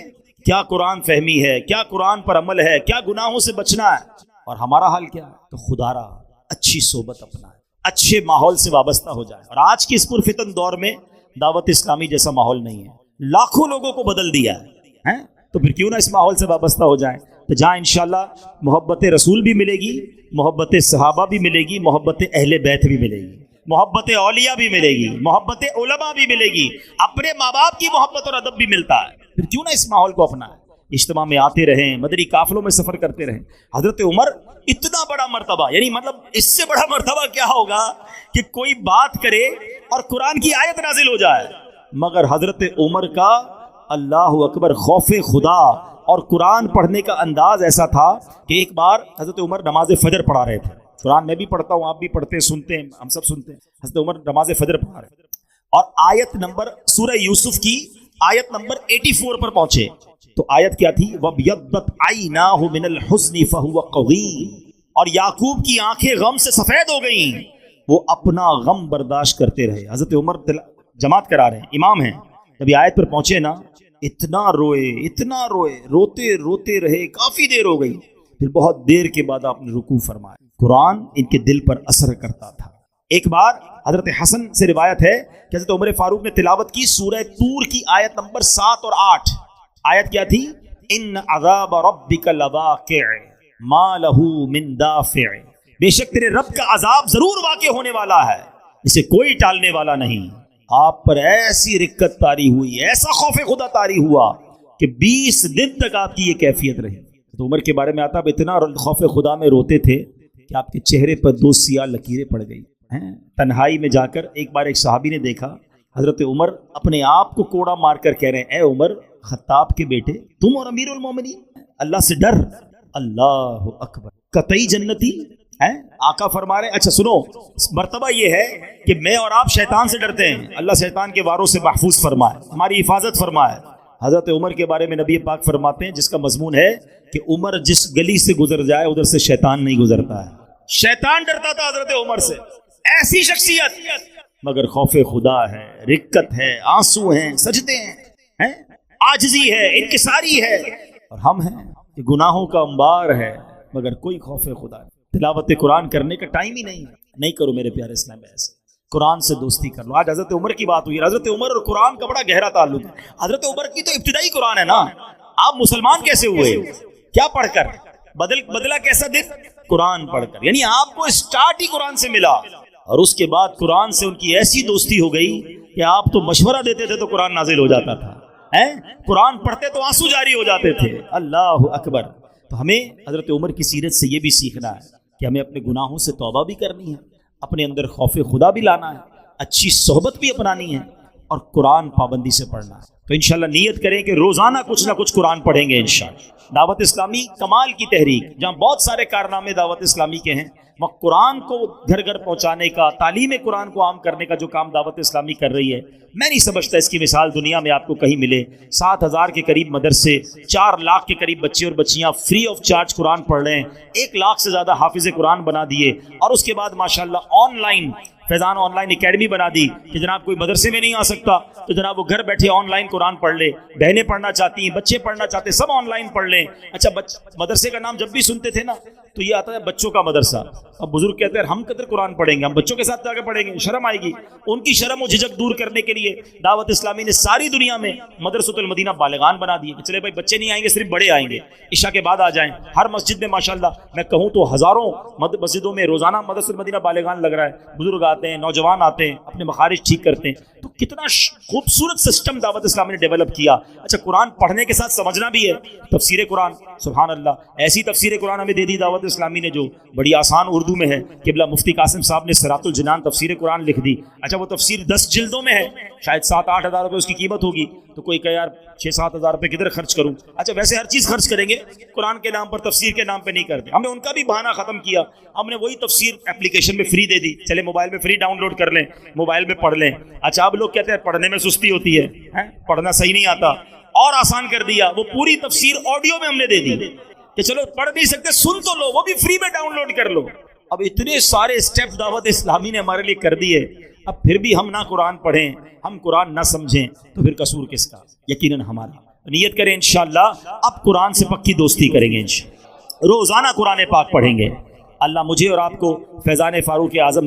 کیا قرآن فہمی ہے, کیا قرآن پر عمل ہے, کیا گناہوں سے بچنا ہے. اور ہمارا حال کیا ہے, تو خدا را اچھی صحبت اپنا ہے, اچھے ماحول سے وابستہ ہو جائے. اور آج کی اس پرفتن دور میں دعوت اسلامی جیسا ماحول نہیں ہے, لاکھوں لوگوں کو بدل دیا ہے, تو پھر کیوں نہ اس ماحول سے وابستہ ہو جائیں. تو جہاں انشاءاللہ محبت رسول بھی ملے گی, محبت صحابہ بھی ملے گی, محبت اہل بیت بھی ملے گی, محبت اولیاء بھی ملے گی, محبت علماء بھی ملے گی, اپنے ماں باپ کی محبت اور ادب بھی ملتا ہے. پھر کیوں نہ اس ماحول کو اپنائیں, اجتماع میں آتے رہیں, مدنی قافلوں میں سفر کرتے رہیں. حضرت عمر اتنا بڑا مرتبہ, یعنی مطلب اس سے بڑا مرتبہ کیا ہوگا کہ کوئی بات کرے اور قرآن کی آیت نازل ہو جائے. مگر حضرت عمر کا اللہ اکبر خوف خدا اور قرآن پڑھنے کا انداز ایسا تھا کہ ایک بار حضرت عمر نماز فجر پڑھا رہے تھے. قرآن میں بھی پڑھتا ہوں، آپ بھی پڑھتے ہیں، سنتے ہیں، ہم سب سنتے ہیں. حضرت عمر نماز فجر پڑھا رہے تھے اور آیت نمبر سورہ یوسف کی آیت نمبر 84 پر پہنچے. تو آیت کیا تھی؟ وَبْيَضَّتْ عَيْنَاهُ مِنَ الْحُزْنِ فَهُوَ قَوِيمٌ. اور یعقوب کی آنکھیں غم سے سفید ہو گئیں، وہ اپنا غم برداشت کرتے رہے. حضرت عمر جماعت کرا رہے ہیں، امام ہیں. جب یہ آیت پر پہنچے نا، اتنا روئے، روتے روتے رہے، کافی دیر ہو گئی. پھر بہت دیر کے بعد آپ نے رکوع فرمایا. قرآن ان کے دل پر اثر کرتا تھا. ایک بار حضرت حسن سے روایت ہے کہ حضرت عمر فاروق نے تلاوت کی سورہ طور کی آیت نمبر 7 اور 8. آیت کیا تھی؟ ان عذاب ربک لواقع ما لہ من دافع. بے شک تیرے رب کا عذاب ضرور واقع ہونے والا ہے، اسے کوئی ٹالنے والا نہیں. آپ پر ایسی رکت طاری ہوئی، ایسا خوف خدا طاری ہوا کہ 20 دن تک آپ کی یہ کیفیت رہی. تو عمر کے بارے میں آتا، اب اتنا خوف خدا میں روتے تھے کہ آپ کے چہرے پر 2 سیاہ لکیریں پڑ گئی. تنہائی میں جا کر ایک بار ایک صحابی نے دیکھا حضرت عمر اپنے آپ کو کوڑا مار کر کہہ رہے ہیں، اے عمر خطاب کے بیٹے، تم اور امیر المومنین، اللہ سے ڈر. اللہ اکبر، قطعی جنتی ہے. آقا فرما رہے ہیں اچھا سنو، مرتبہ یہ ہے کہ میں اور آپ شیطان سے ڈرتے ہیں، اللہ شیطان کے واروں سے محفوظ فرمائے، ہماری حفاظت فرمائے. حضرت عمر کے بارے میں نبی پاک فرماتے ہیں جس کا مضمون ہے کہ عمر جس گلی سے گزر جائے ادھر سے شیطان نہیں گزرتا ہے. شیطان ڈرتا تھا حضرت عمر سے. ایسی شخصیت، مگر خوف خدا ہے، رکت ہے، آنسو ہیں، سجدے ہیں، عاجزی ہے، انکساری ہے. اور ہم ہیں کہ گناہوں کا انبار ہے مگر کوئی خوف خدا نہیں. تلاوت قرآن کرنے کا ٹائم ہی نہیں کرو میرے پیارے اسلام میں. ایسے قرآن سے دوستی کر لو. آج حضرت عمر کی بات ہوئی. حضرت عمر اور قرآن کا بڑا گہرا تعلق ہے. حضرت عمر کی تو ابتدائی قرآن ہے نا. آپ مسلمان کیسے ہوئے؟ کیا پڑھ کر؟ بدلا کیسا دن؟ قرآن پڑھ کر. یعنی آپ کو اسٹارٹ ہی قرآن سے ملا اور اس کے بعد قرآن سے ان کی ایسی دوستی ہو گئی کہ آپ تو مشورہ دیتے تھے تو قرآن نازل ہو جاتا تھا، قرآن پڑھتے تو آنسو جاری ہو جاتے تھے. اللہ اکبر. تو ہمیں حضرت عمر کی سیرت سے یہ بھی سیکھنا ہے کہ ہمیں اپنے گناہوں سے توبہ بھی کرنی ہے، اپنے اندر خوف خدا بھی لانا ہے، اچھی صحبت بھی اپنانی ہے اور قرآن پابندی سے پڑھنا ہے. تو انشاءاللہ نیت کریں کہ روزانہ کچھ نہ کچھ قرآن پڑھیں گے انشاءاللہ. دعوت اسلامی کمال کی تحریک، جہاں بہت سارے کارنامے دعوت اسلامی کے ہیں، وہ قرآن کو گھر گھر پہنچانے کا، تعلیم قرآن کو عام کرنے کا جو کام دعوت اسلامی کر رہی ہے، میں نہیں سمجھتا اس کی مثال دنیا میں آپ کو کہیں ملے. 7,000 کے قریب مدرسے، 4 لاکھ کے قریب بچے اور بچیاں فری آف چارج قرآن پڑھ رہے ہیں. 1 لاکھ سے زیادہ حافظ قرآن بنا دیے اور اس کے بعد ماشاءاللہ on line Faizan on line academy بنا دی کہ جناب کوئی مدرسے میں نہیں آ سکتا تو جناب وہ گھر بیٹھے آن لائن قرآن پڑھ لے. بہنیں پڑھنا چاہتی ہیں، بچے پڑھنا چاہتے ہیں، سب آن لائن پڑھ لیں. اچھا مدرسے کا نام جب بھی سنتے تھے نا تو یہ آتا ہے بچوں کا مدرسہ. اب بزرگ کہتے ہیں ہم قدر قرآن پڑھیں گے، ہم بچوں کے ساتھ جا کے پڑھیں گے، شرم آئے گی. ان کی شرم و جھجک دور کرنے کے لیے دعوت اسلامی نے ساری دنیا میں مدرسۃ المدینہ بالغان بنا دیے کہ چلے بھائی بچے نہیں آئیں گے، صرف بڑے آئیں گے، عشاء کے بعد آ جائیں. ہر مسجد میں ماشاءاللہ میں کہوں تو ہزاروں مسجدوں میں روزانہ مدرسۃ المدینہ بالغان لگ رہا ہے. بزرگ آتے ہیں، نوجوان آتے ہیں، اپنے مخارج ٹھیک کرتے ہیں. تو کتنا خوبصورت سسٹم دعوت اسلامی نے ڈیولپ کیا. اچھا قرآن پڑھنے کے ساتھ سمجھنا بھی ہے. تفسیر قرآن، سبحان اللہ، ایسی تفسیر قرآن ہمیں دے دی دعوت اسلامی نے جو بڑی آسان اردو میں ہے. قبلہ مفتی قاسم صاحب نے صراط الجنان تفسیر قرآن لکھ دی. اچھا وہ تفسیر 10 جلدوں میں ہے، شاید 7-8 ہزار روپے اس کی قیمت ہوگی. تو کوئی کہ یار 6-7 ہزار روپے کدھر خرچ کروں. اچھا ویسے ہر چیز خرچ کریں گے، قرآن کے نام پر تفسیر کے نام پہ نہیں کرتے. ہم نے ان کا بھی بہانہ ختم کیا. ہم نے وہی تفسیر اپلیکیشن میں فری دے دی، چلے موبائل میں فری ڈاؤن لوڈ کر لیں، موبائل میں پڑھ لیں. اچھا اب لوگ کہتے ہیں پڑھنے میں سستی ہوتی ہے، پڑھنا صحیح نہیں آتا، اور آسان کر دیا. وہ پوری تفسیر آڈیو میں ہم نے دے دی کہ چلو پڑھ نہیں سکتے سن تو لو، وہ بھی فری میں ڈاؤن لوڈ کر لو. اب اتنے سارے اسٹیپ دعوت اسلامی نے ہمارے لیے کر دیے. اب پھر بھی ہم نہ قرآن پڑھیں، ہم قرآن نہ سمجھیں تو پھر قصور کس کا؟ یقیناً ہمارا. نیت کریں انشاءاللہ اب قرآن سے پکی دوستی کریں گے انشاءاللہ. روزانہ قرآن پاک پڑھیں گے. اللہ مجھے اور آپ کو فیضان فاروق اعظم